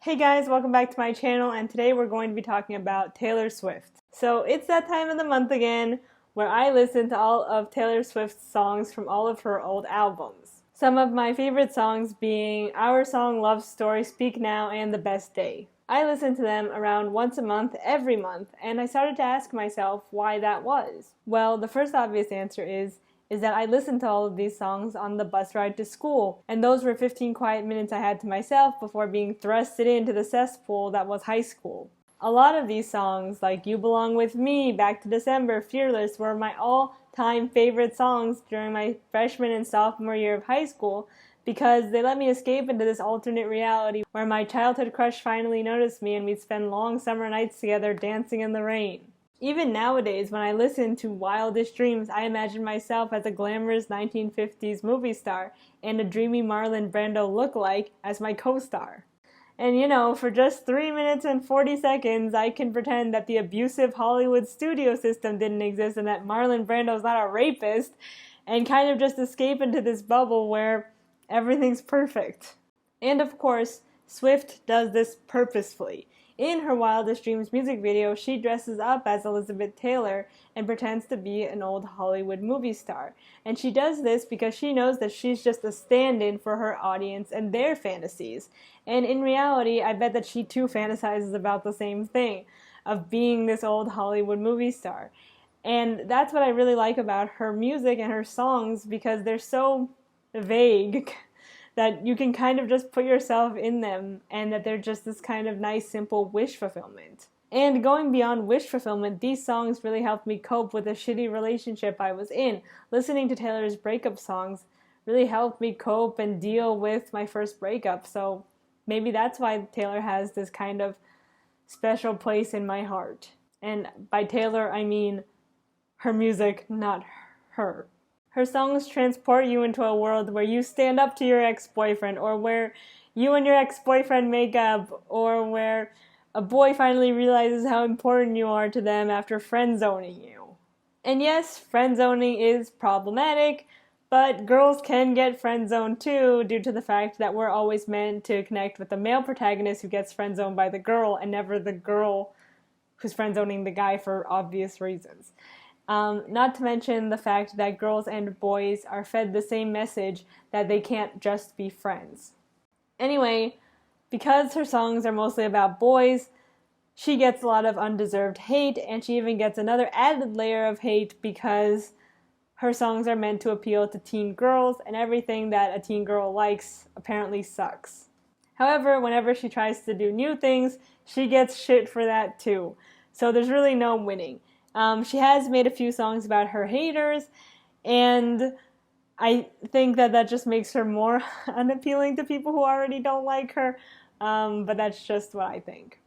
Hey guys, welcome back to my channel, and today we're going to be talking about Taylor Swift. So it's that time of the month again where I listen to all of Taylor Swift's songs from all of her old albums. Some of my favorite songs being Our Song, Love Story, Speak Now, and The Best Day. I listen to them around once a month, every month, and I started to ask myself why that was. Well, the first obvious answer is that I listened to all of these songs on the bus ride to school, and those were 15 quiet minutes I had to myself before being thrusted into the cesspool that was high school. A lot of these songs, like You Belong With Me, Back to December, Fearless, were my all-time favorite songs during my freshman and sophomore year of high school because they let me escape into this alternate reality where my childhood crush finally noticed me and we'd spend long summer nights together dancing in the rain. Even nowadays, when I listen to Wildest Dreams, I imagine myself as a glamorous 1950s movie star and a dreamy Marlon Brando lookalike as my co-star. And for just 3 minutes and 40 seconds, I can pretend that the abusive Hollywood studio system didn't exist and that Marlon Brando's not a rapist, and kind of just escape into this bubble where everything's perfect. And of course, Swift does this purposefully. In her Wildest Dreams music video, she dresses up as Elizabeth Taylor and pretends to be an old Hollywood movie star. And she does this because she knows that she's just a stand-in for her audience and their fantasies. And in reality, I bet that she too fantasizes about the same thing, of being this old Hollywood movie star. And that's what I really like about her music and her songs, because they're so vague that you can kind of just put yourself in them, and that they're just this kind of nice, simple wish fulfillment. And going beyond wish fulfillment, these songs really helped me cope with the shitty relationship I was in. Listening to Taylor's breakup songs really helped me cope and deal with my first breakup, so maybe that's why Taylor has this kind of special place in my heart. And by Taylor, I mean her music, not her. Her songs transport you into a world where you stand up to your ex-boyfriend, or where you and your ex-boyfriend make up, or where a boy finally realizes how important you are to them after friend-zoning you. And yes, friend-zoning is problematic, but girls can get friend-zoned too, due to the fact that we're always meant to connect with the male protagonist who gets friend-zoned by the girl, and never the girl who's friend-zoning the guy for obvious reasons. Not to mention the fact that girls and boys are fed the same message that they can't just be friends. Anyway, because her songs are mostly about boys, she gets a lot of undeserved hate, and she even gets another added layer of hate because her songs are meant to appeal to teen girls, and everything that a teen girl likes apparently sucks. However, whenever she tries to do new things, she gets shit for that too. So there's really no winning. She has made a few songs about her haters, and I think that just makes her more unappealing to people who already don't like her, but that's just what I think.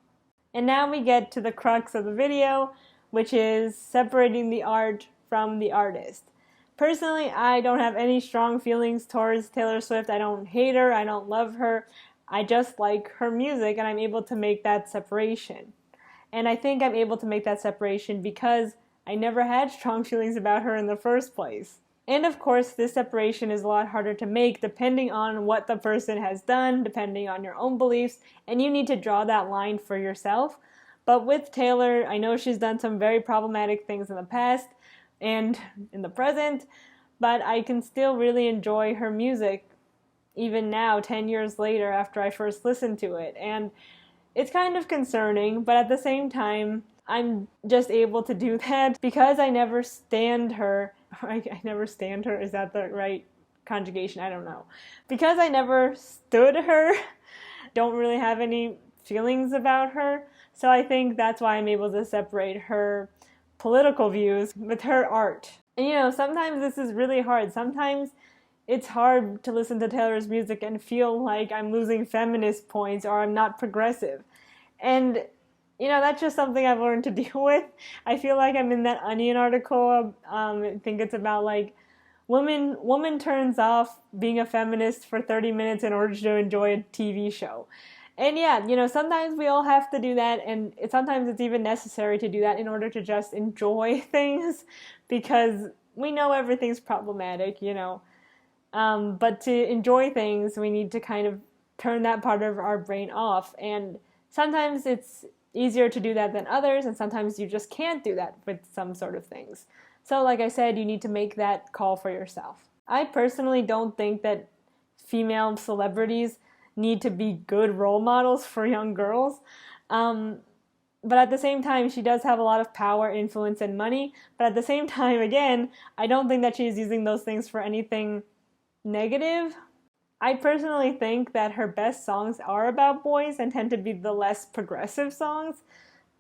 And now we get to the crux of the video, which is separating the art from the artist. Personally, I don't have any strong feelings towards Taylor Swift. I don't hate her, I don't love her, I just like her music, and I'm able to make that separation. And I think I'm able to make that separation because I never had strong feelings about her in the first place. And of course, this separation is a lot harder to make depending on what the person has done, depending on your own beliefs, and you need to draw that line for yourself. But with Taylor, I know she's done some very problematic things in the past and in the present, but I can still really enjoy her music even now, 10 years later after I first listened to it. And it's kind of concerning, but at the same time, I'm just able to do that because I never stand her. I never stand her, is that the right conjugation? I don't know. Because I never stood her, don't really have any feelings about her, so I think that's why I'm able to separate her political views with her art. And sometimes this is really hard. Sometimes it's hard to listen to Taylor's music and feel like I'm losing feminist points or I'm not progressive. And, that's just something I've learned to deal with. I feel like I'm in that Onion article. I think it's about, like, woman turns off being a feminist for 30 minutes in order to enjoy a TV show. And yeah, sometimes we all have to do that, and sometimes it's even necessary to do that in order to just enjoy things, because we know everything's problematic, But to enjoy things, we need to kind of turn that part of our brain off. And sometimes it's easier to do that than others, and sometimes you just can't do that with some sort of things. So like I said, you need to make that call for yourself. I personally don't think that female celebrities need to be good role models for young girls. But at the same time, she does have a lot of power, influence, and money. But at the same time, again, I don't think that she's using those things for anything negative. I personally think that her best songs are about boys and tend to be the less progressive songs.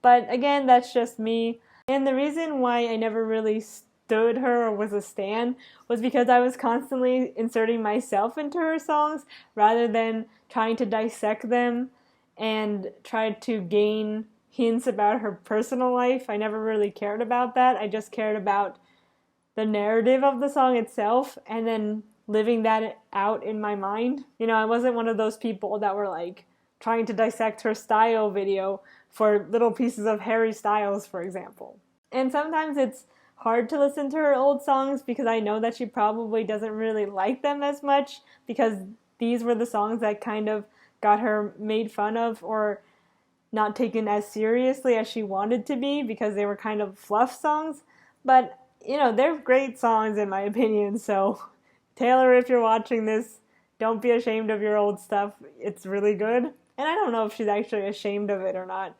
But again, that's just me. And the reason why I never really stood her or was a stan was because I was constantly inserting myself into her songs rather than trying to dissect them and try to gain hints about her personal life. I never really cared about that. I just cared about the narrative of the song itself and then living that out in my mind. You know, I wasn't one of those people that were like trying to dissect her style video for little pieces of Harry Styles, for example. And sometimes it's hard to listen to her old songs because I know that she probably doesn't really like them as much because these were the songs that kind of got her made fun of or not taken as seriously as she wanted to be because they were kind of fluff songs. But, you know, they're great songs in my opinion, so Taylor, if you're watching this, don't be ashamed of your old stuff. It's really good. And I don't know if she's actually ashamed of it or not.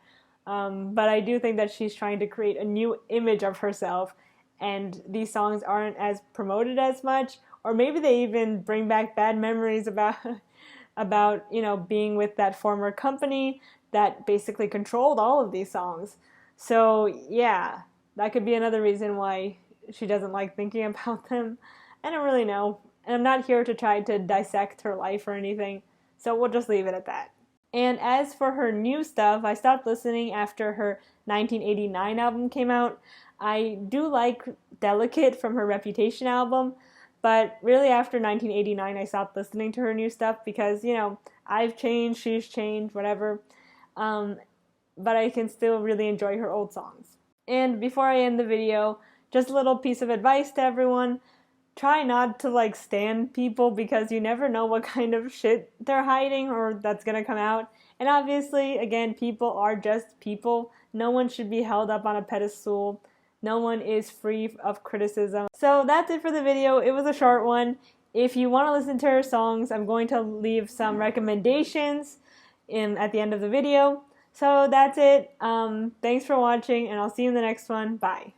But I do think that she's trying to create a new image of herself, and these songs aren't as promoted as much, or maybe they even bring back bad memories about you know, being with that former company that basically controlled all of these songs. So yeah, that could be another reason why she doesn't like thinking about them. I don't really know, and I'm not here to try to dissect her life or anything, so we'll just leave it at that. And as for her new stuff, I stopped listening after her 1989 album came out. I do like Delicate from her Reputation album, but really after 1989 I stopped listening to her new stuff because, you know, I've changed, she's changed, whatever. But I can still really enjoy her old songs. And before I end the video, just a little piece of advice to everyone. Try not to like stan people because you never know what kind of shit they're hiding or that's gonna come out. And obviously, again, people are just people. No one should be held up on a pedestal. No one is free of criticism. So that's it for the video. It was a short one. If you want to listen to her songs, I'm going to leave some recommendations at the end of the video. So that's it. Thanks for watching, and I'll see you in the next one. Bye.